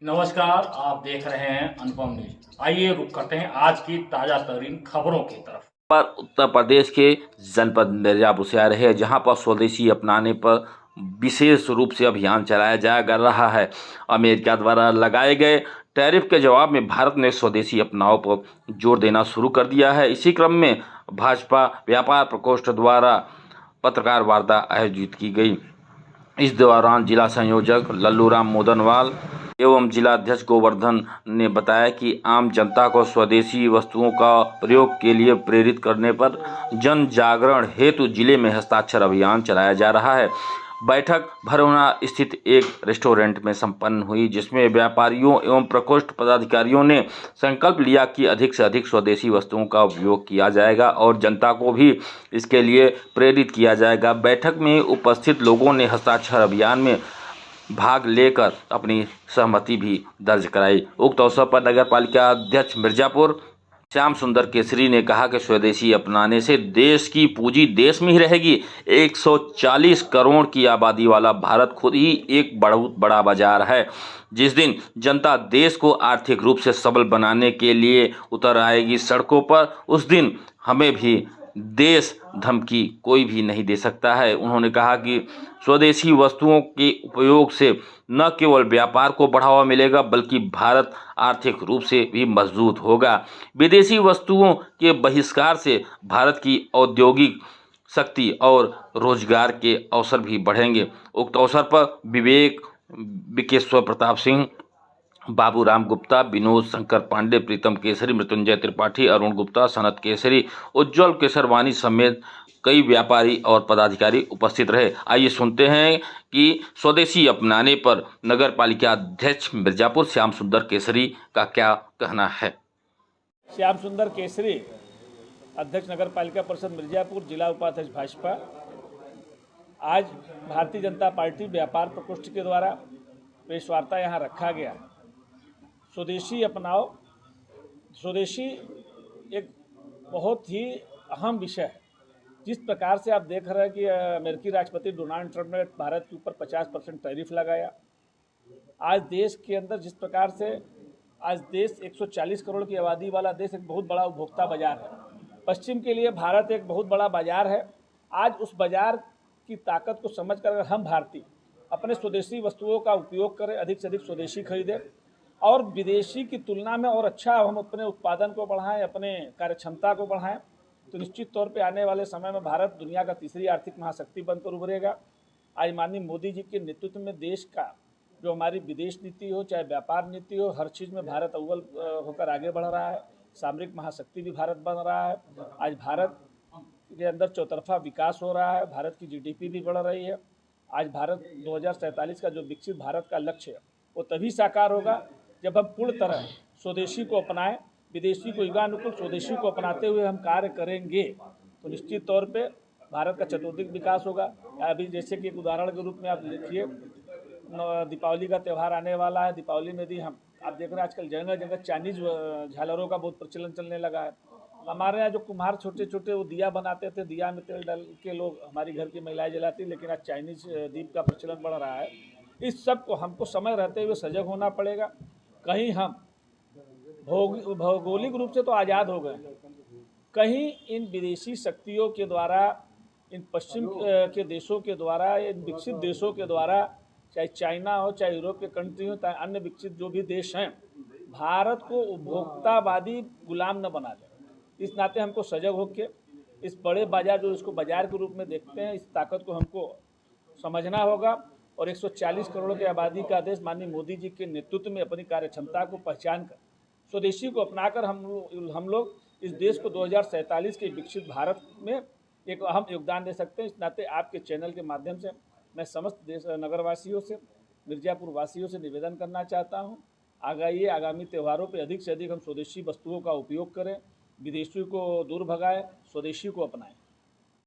नमस्कार, आप देख रहे हैं अनुपम न्यूज। आइए रुक करते हैं आज की ताजा तरीन खबरों की तरफ। पर उत्तर प्रदेश के जनपद मिर्जापुर से आ रहे हैं, जहां पर स्वदेशी अपनाने पर विशेष रूप से अभियान चलाया जा रहा है। अमेरिका द्वारा लगाए गए टैरिफ के जवाब में भारत ने स्वदेशी अपनाव पर जोर देना शुरू कर दिया है। इसी क्रम में भाजपा व्यापार प्रकोष्ठ द्वारा पत्रकार वार्ता आयोजित की गई। इस दौरान जिला संयोजक लल्लूराम मोदनवाल एवं जिलाध्यक्ष गोवर्धन ने बताया कि आम जनता को स्वदेशी वस्तुओं का प्रयोग के लिए प्रेरित करने पर जन जागरण हेतु जिले में हस्ताक्षर अभियान चलाया जा रहा है। बैठक भरौना स्थित एक रेस्टोरेंट में संपन्न हुई, जिसमें व्यापारियों एवं प्रकोष्ठ पदाधिकारियों ने संकल्प लिया कि अधिक से अधिक स्वदेशी वस्तुओं का उपयोग किया जाएगा और जनता को भी इसके लिए प्रेरित किया जाएगा। बैठक में उपस्थित लोगों ने हस्ताक्षर अभियान में भाग लेकर अपनी सहमति भी दर्ज कराई। उक्त अवसर पर नगर पालिका अध्यक्ष मिर्जापुर श्याम सुंदर केसरी ने कहा कि स्वदेशी अपनाने से देश की पूंजी देश में ही रहेगी। 140 करोड़ की आबादी वाला भारत खुद ही एक बहुत बड़ा बाजार है। जिस दिन जनता देश को आर्थिक रूप से सबल बनाने के लिए उतर आएगी सड़कों पर, उस दिन हमें भी देश धमकी कोई भी नहीं दे सकता है। उन्होंने कहा कि स्वदेशी वस्तुओं के उपयोग से न केवल व्यापार को बढ़ावा मिलेगा, बल्कि भारत आर्थिक रूप से भी मजबूत होगा। विदेशी वस्तुओं के बहिष्कार से भारत की औद्योगिक शक्ति और रोजगार के अवसर भी बढ़ेंगे। उक्त अवसर पर विवेक बिकेश्वर प्रताप सिंह, बाबूराम गुप्ता, विनोद शंकर पांडे, प्रीतम केसरी, मृत्युंजय त्रिपाठी, अरुण गुप्ता, सनत केसरी, उज्जवल केसरवानी समेत कई व्यापारी और पदाधिकारी उपस्थित रहे। आइए सुनते हैं कि स्वदेशी अपनाने पर नगर पालिका अध्यक्ष मिर्जापुर श्याम सुंदर केसरी का क्या कहना है। श्याम सुंदर केसरी, अध्यक्ष नगर पालिका परिषद मिर्जापुर, जिला उपाध्यक्ष भाजपा। आज भारतीय जनता पार्टी व्यापार प्रकोष्ठ के द्वारा प्रेस वार्ता यहाँ रखा गया। स्वदेशी अपनाओ। स्वदेशी एक बहुत ही अहम विषय है। जिस प्रकार से आप देख रहे हैं कि अमेरिकी राष्ट्रपति डोनाल्ड ट्रंप ने भारत के ऊपर 50% टैरिफ लगाया। आज देश के अंदर जिस प्रकार से आज देश 140 करोड़ की आबादी वाला देश एक बहुत बड़ा उपभोक्ता बाजार है। पश्चिम के लिए भारत एक बहुत बड़ा बाजार है। आज उस बाजार की ताकत को समझकर अगर हम भारतीय अपने स्वदेशी वस्तुओं का उपयोग करें, अधिक से अधिक स्वदेशी खरीदें और विदेशी की तुलना में और अच्छा हम अपने उत्पादन को बढ़ाएं, अपने कार्यक्षमता को बढ़ाएं, तो निश्चित तौर पे आने वाले समय में भारत दुनिया का तीसरी आर्थिक महाशक्ति बनकर उभरेगा। आज माननीय मोदी जी के नेतृत्व में देश का जो हमारी विदेश नीति हो, चाहे व्यापार नीति हो, हर चीज़ में भारत अव्वल होकर आगे बढ़ रहा है। सामरिक महाशक्ति भी भारत बन रहा है। आज भारत के अंदर चौतरफा विकास हो रहा है। भारत की जीडीपी भी बढ़ रही है। आज भारत 2047 का जो विकसित भारत का लक्ष्य है वो तभी साकार होगा जब हम पूर्ण तरह स्वदेशी को अपनाएं। विदेशी को युगानुकूल स्वदेशी को अपनाते हुए हम कार्य करेंगे तो निश्चित तौर पे भारत का चतुर्दिक विकास होगा। अभी जैसे कि एक उदाहरण के रूप में आप देखिए, दीपावली का त्यौहार आने वाला है। दीपावली में भी आप देख रहे हैं आजकल जगह जगह चाइनीज झालरों का बहुत प्रचलन चलने लगा है। हमारे यहाँ जो कुम्हार छोटे छोटे वो दिया बनाते थे, दिया में तेल डाल के लोग हमारी घर की महिलाएं जलाती, लेकिन आज चाइनीज दीप का प्रचलन बढ़ रहा है। इस सब को हमको समय रहते हुए सजग होना पड़ेगा। कहीं हम भौगोलिक रूप से तो आज़ाद हो गए, कहीं इन विदेशी शक्तियों के द्वारा, इन पश्चिम के देशों के द्वारा, इन विकसित देशों के द्वारा, चाहे चाइना हो, चाहे यूरोप के कंट्री हो, चाहे अन्य विकसित जो भी देश हैं, भारत को उपभोक्तावादी गुलाम न बना दें। इस नाते हमको सजग होकर इस बड़े बाजार जो इसको बाजार के रूप में देखते हैं, इस ताकत को हमको समझना होगा और 140 करोड़ की आबादी का देश माननीय मोदी जी के नेतृत्व में अपनी कार्यक्षमता को पहचान कर स्वदेशी को अपनाकर हम लोग इस देश को 2047 के विकसित भारत में एक अहम योगदान दे सकते हैं। इस नाते आपके चैनल के माध्यम से मैं समस्त देश नगरवासियों से, मिर्जापुर वासियों से निवेदन करना चाहता हूं, आगामी त्योहारों पे अधिक से अधिक हम स्वदेशी वस्तुओं का उपयोग करें, विदेशी को दूर भगाएं, स्वदेशी को अपनाएं।